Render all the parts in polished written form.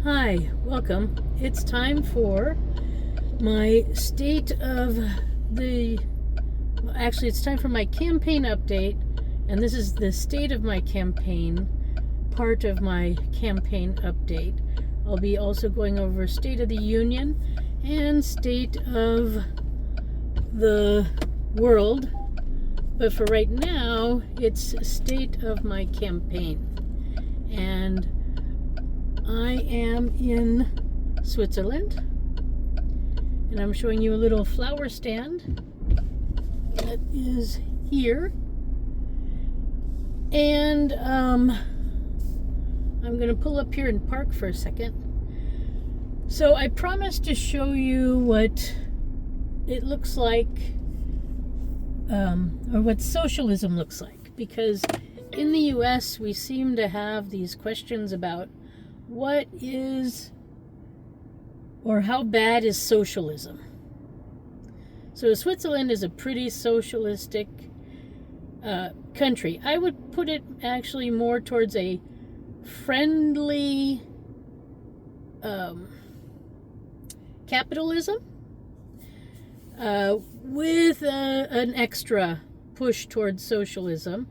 Hi, welcome. It's time for my state of actually, it's time for my campaign update, and this is the state of my campaign, part of my campaign update. I'll be also going over State of the Union and State of the World, but for right now, it's State of my campaign. And I am in Switzerland, and I'm showing you a little flower stand that is here. And I'm going to pull up here and park for a second. So I promised to show you what it looks like, or what socialism looks like, because in the US we seem to have these questions about what is or how bad is socialism. So Switzerland is a pretty socialistic country. I would put it actually more towards a friendly capitalism with an extra push towards socialism.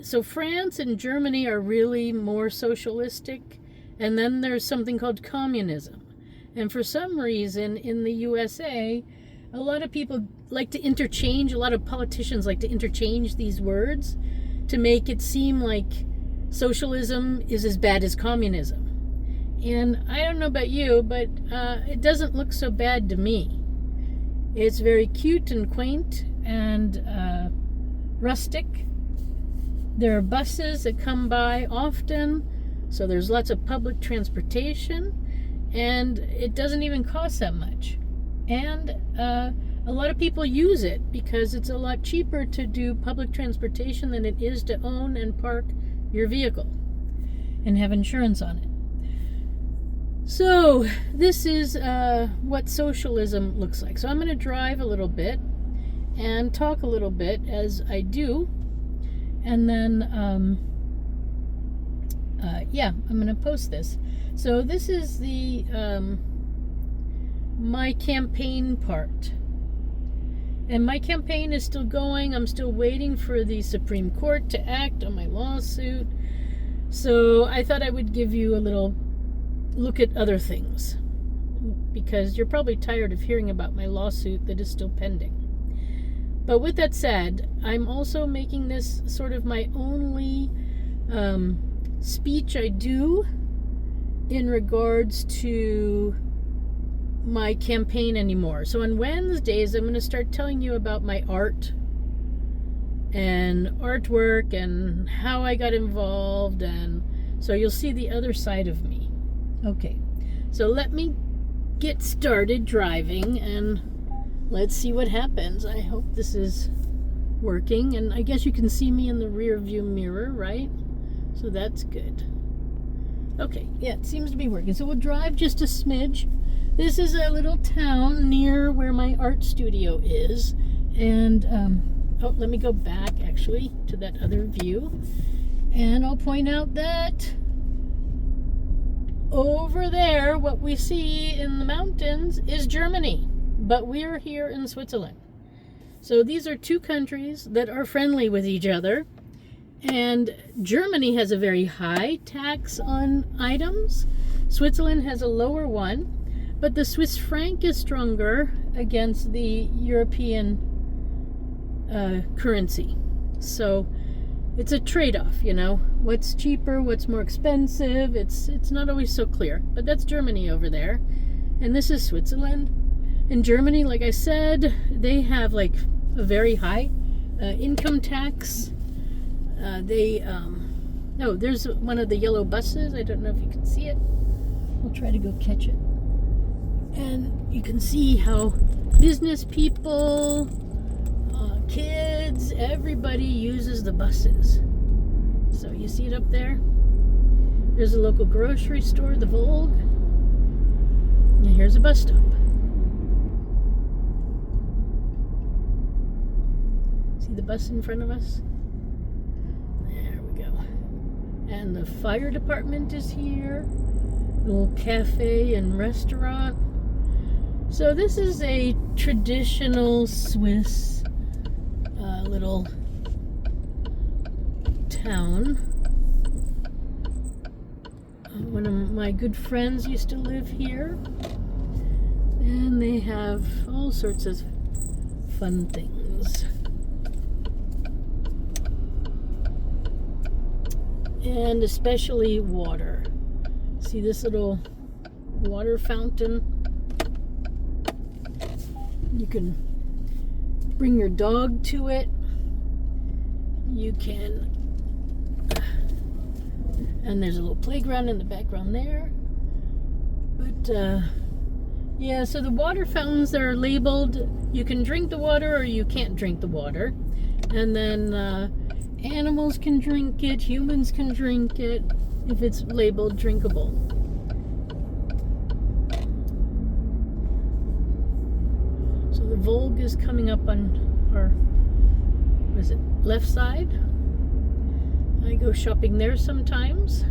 So France and Germany are really more socialistic, and then there's something called communism. And for some reason in the USA, a lot of people like to interchange, a lot of politicians like to interchange these words to make it seem like socialism is as bad as communism. And I don't know about you, but it doesn't look so bad to me. It's very cute and quaint and rustic. There are buses that come by often, so there's lots of public transportation, and it doesn't even cost that much. And a lot of people use it because it's a lot cheaper to do public transportation than it is to own and park your vehicle and have insurance on it. So this is what socialism looks like. So I'm going to drive a little bit and talk a little bit as I do. And then, I'm going to post this. So this is the my campaign part. And my campaign is still going. I'm still waiting for the Supreme Court to act on my lawsuit. So I thought I would give you a little look at other things, because you're probably tired of hearing about my lawsuit that is still pending. But with that said, I'm also making this sort of my only speech I do in regards to my campaign anymore. So on Wednesdays, I'm going to start telling you about my art and artwork and how I got involved, and so you'll see the other side of me. Okay, so let me get started driving and let's see what happens. I hope this is working, and I guess you can see me in the rear view mirror, right? So that's good. Okay, yeah, it seems to be working. So we'll drive just a smidge. This is a little town near where my art studio is, and let me go back actually to that other view, and I'll point out that over there, what we see in the mountains is Germany. But we're here in Switzerland. So these are two countries that are friendly with each other. And Germany has a very high tax on items. Switzerland has a lower one. But the Swiss franc is stronger against the European currency. So it's a trade-off, you know. What's cheaper, what's more expensive. It's not always so clear. But that's Germany over there. And this is Switzerland. In Germany, like I said, they have like a very high income tax. There's one of the yellow buses. I don't know if you can see it. I'll try to go catch it. And you can see how business people, kids, everybody uses the buses. So you see it up there? There's a local grocery store, the Vogue. And here's a bus stop. See the bus in front of us? There we go. And the fire department is here. Little cafe and restaurant. So this is a traditional Swiss little town. One of my good friends used to live here, and they have all sorts of fun things. And especially water. See this little water fountain? You can bring your dog to it. You can, and there's a little playground in the background there. But yeah, so the water fountains, they're labeled, you can drink the water or you can't drink the water. And then animals can drink it, humans can drink it if it's labeled drinkable. So the Volga is coming up on our, what is it, left side. I go shopping there sometimes.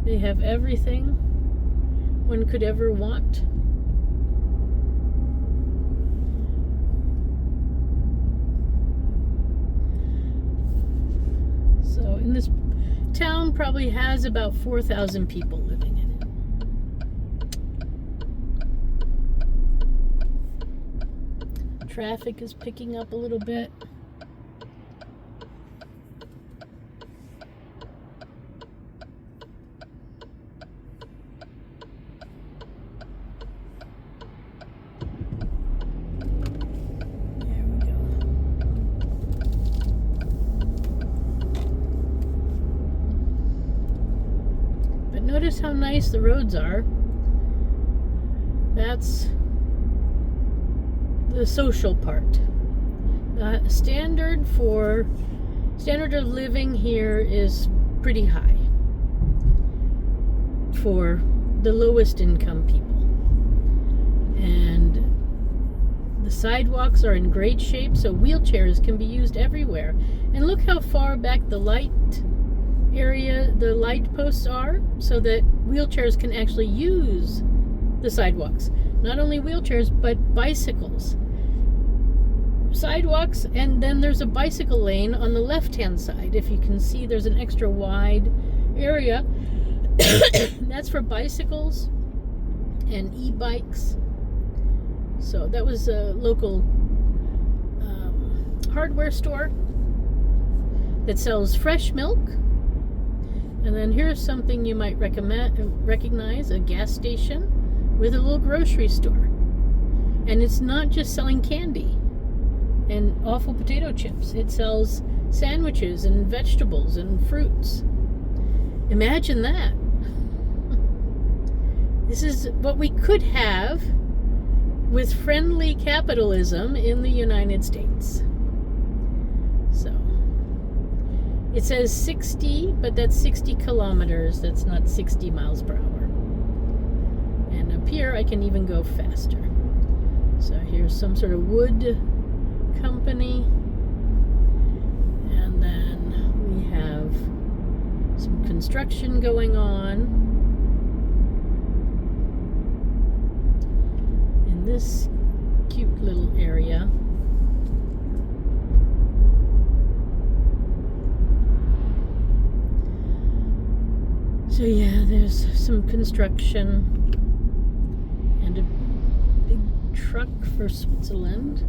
They have everything one could ever want. So in this town probably has about 4,000 people living in it. Traffic is picking up a little bit. Notice how nice the roads are. That's the social part. The standard of living here is pretty high for the lowest income people. And the sidewalks are in great shape, so wheelchairs can be used everywhere. And look how far back the light posts are, so that wheelchairs can actually use the sidewalks. Not only wheelchairs, but bicycles. Sidewalks, and then there's a bicycle lane on the left-hand side. If you can see, there's an extra wide area. That's for bicycles and e-bikes. So that was a local hardware store that sells fresh milk. And then here's something you might recognize, a gas station with a little grocery store. And it's not just selling candy and awful potato chips. It sells sandwiches and vegetables and fruits. Imagine that. This is what we could have with friendly capitalism in the United States. So it says 60, but that's 60 kilometers. That's not 60 miles per hour. And up here, I can even go faster. So here's some sort of wood company. And then we have some construction going on in this cute little area. So yeah, there's some construction and a big truck for Switzerland.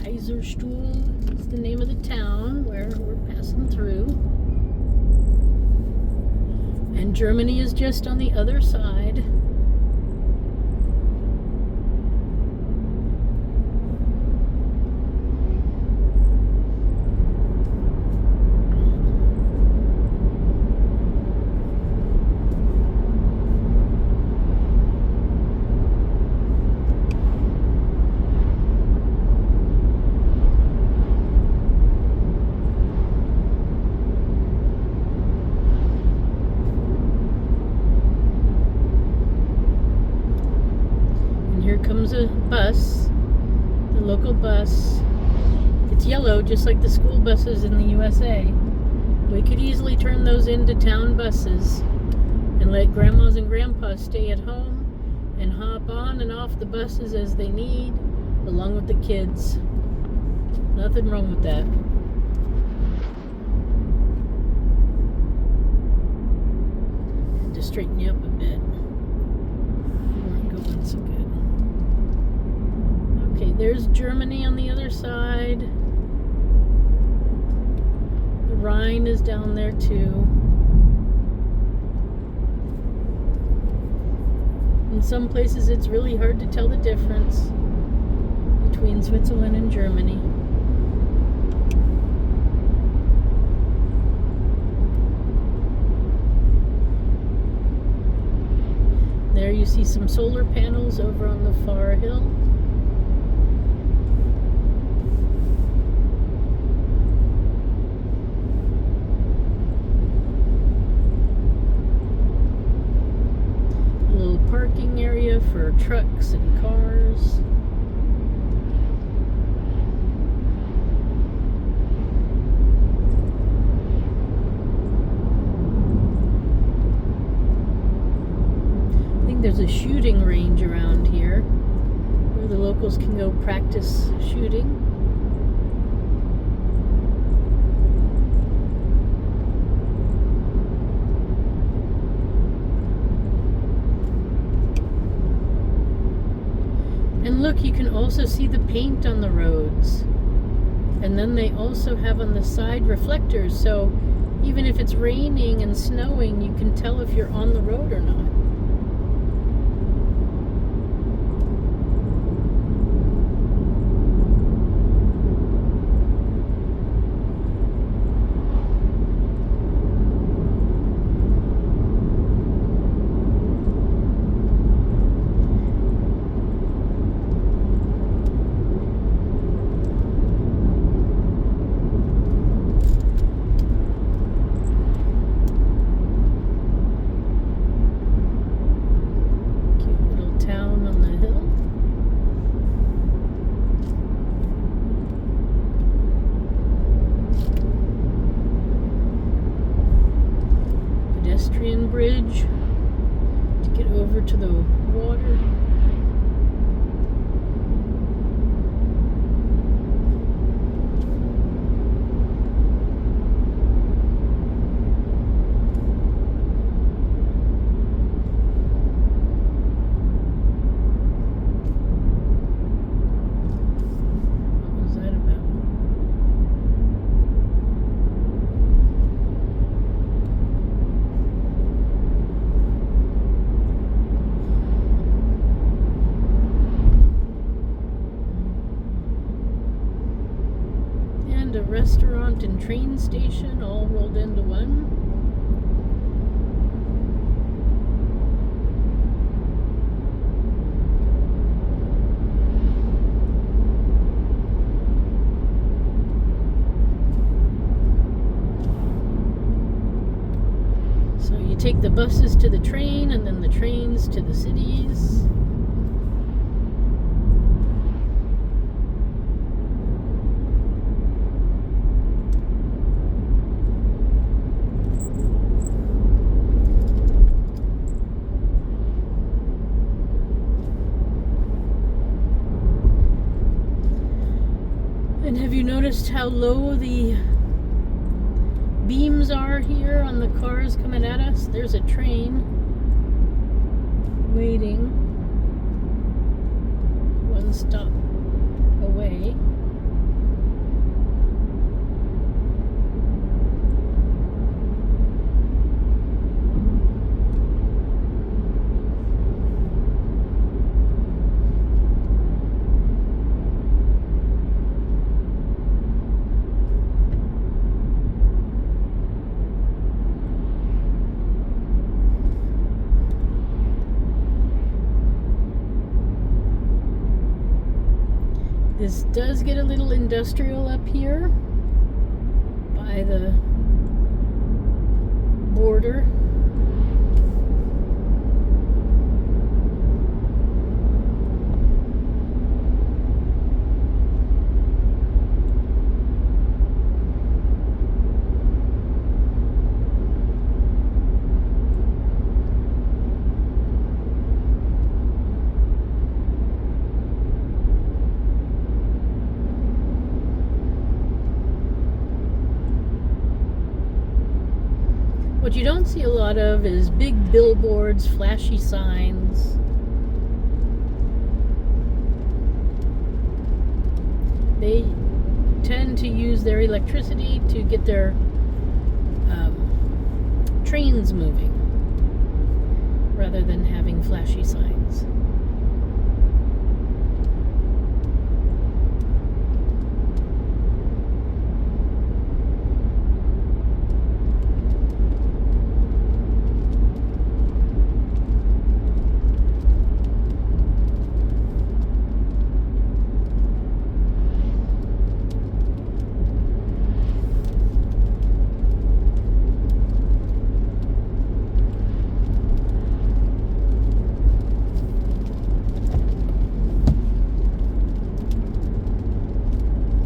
Kaiserstuhl is the name of the town where we're passing through. And Germany is just on the other side. Comes a bus, the local bus. It's yellow, just like the school buses in the USA. We could easily turn those into town buses and let grandmas and grandpas stay at home and hop on and off the buses as they need, along with the kids. Nothing wrong with that. And to straighten you up a bit. You weren't going so good. Okay, there's Germany on the other side. The Rhine is down there too. In some places it's really hard to tell the difference between Switzerland and Germany. There you see some solar panels over on the far hill. A little parking area for trucks and cars. There's a shooting range around here where the locals can go practice shooting. And look, you can also see the paint on the roads. And then they also have on the side reflectors, so even if it's raining and snowing, you can tell if you're on the road or not. Bridge to get over to the water. What was that about? A restaurant and train station all rolled into one. So you take the buses to the train and then the trains to the cities. And have you noticed how low the beams are here on the cars coming at us? There's a train waiting one stop away. This does get a little industrial up here by the border. What you don't see a lot of is big billboards, flashy signs. They tend to use their electricity to get their trains moving rather than having flashy signs.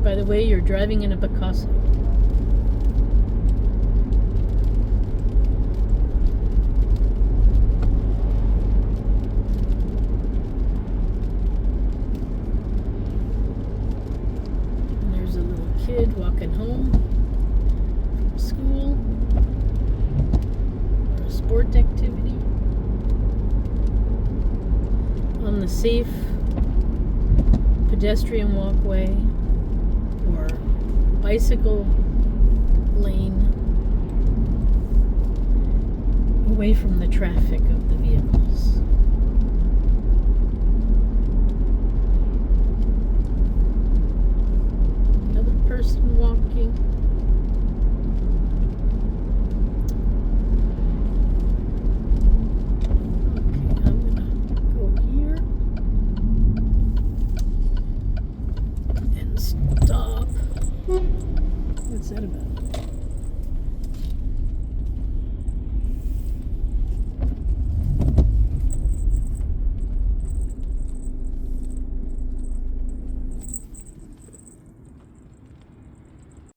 By the way, you're driving in a Picasso. And there's a little kid walking home from school or a sport activity on the safe pedestrian walkway or bicycle lane away from the traffic of the